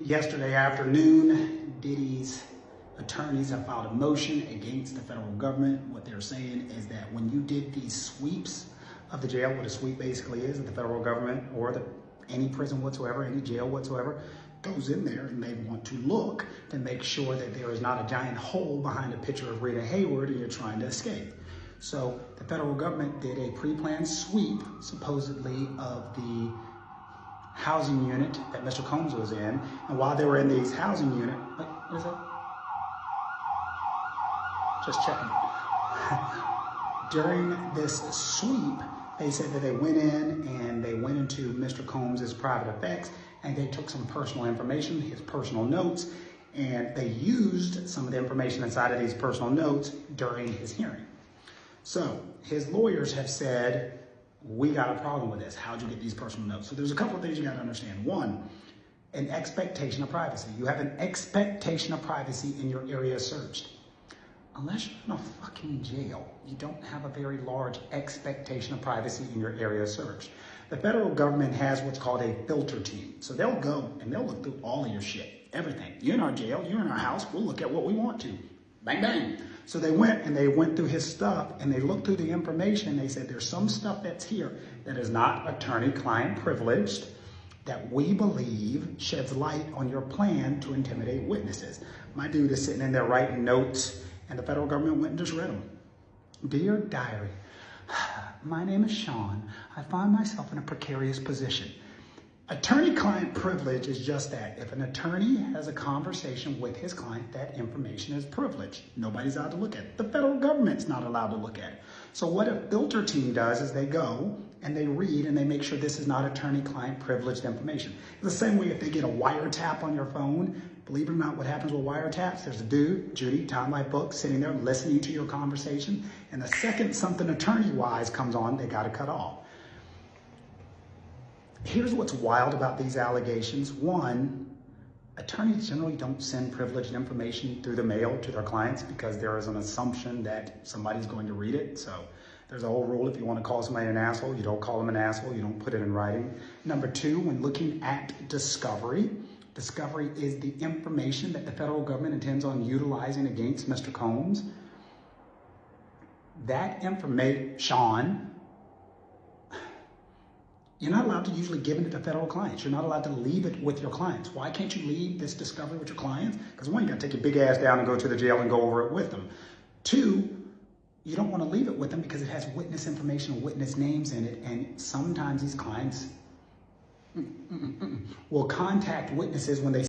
Yesterday afternoon, Diddy's attorneys have filed a motion against the federal government. What they're saying is that when you did these sweeps of the jail, what a sweep basically is, that the federal government or any prison whatsoever, any jail whatsoever, goes in there and they want to look to make sure that there is not a giant hole behind a picture of Rita Hayworth and you're trying to escape. So the federal government did a pre-planned sweep, supposedly, of the housing unit that Mr. Combs was in. And while they were in these housing unit, what is that? Just checking. During this sweep, they said that they went in and they went into Mr. Combs' private effects and they took some personal information, his personal notes, and they used some of the information inside of these personal notes during his hearing. So his lawyers have said, we got a problem with this. How'd you get these personal notes? So there's a couple of things you got to understand. One, an expectation of privacy. You have an expectation of privacy in your area searched. Unless you're in a fucking jail, you don't have a very large expectation of privacy in your area searched. The federal government has what's called a filter team. So they'll go and they'll look through all of your shit, everything. You're in our jail, you're in our house, we'll look at what we want to. Bang, bang. So they went through his stuff and they looked through the information and they said there's some stuff that's here that is not attorney-client privileged that we believe sheds light on your plan to intimidate witnesses. My dude is sitting in there writing notes and the federal government went and just read them. Dear diary, my name is Sean. I find myself in a precarious position. Attorney-client privilege is just that. If an attorney has a conversation with his client, that information is privileged. Nobody's allowed to look at it. The federal government's not allowed to look at it. So what a filter team does is they go and they read and they make sure this is not attorney-client privileged information. It's the same way if they get a wiretap on your phone. Believe it or not, what happens with wiretaps, there's a dude, Judy, Time Life Book, sitting there listening to your conversation. And the second something attorney-wise comes on, they got to cut off. Here's what's wild about these allegations. One, attorneys generally don't send privileged information through the mail to their clients because there is an assumption that somebody's going to read it. So there's a whole rule, if you want to call somebody an asshole, you don't call them an asshole, you don't put it in writing. Number two, when looking at discovery, discovery is the information that the federal government intends on utilizing against Mr. Combs. That information, you're not allowed to usually give it to federal clients. You're not allowed to leave it with your clients. Why can't you leave this discovery with your clients? Because one, you got to take your big ass down and go to the jail and go over it with them. Two, you don't want to leave it with them because it has witness information, witness names in it. And sometimes these clients will contact witnesses when they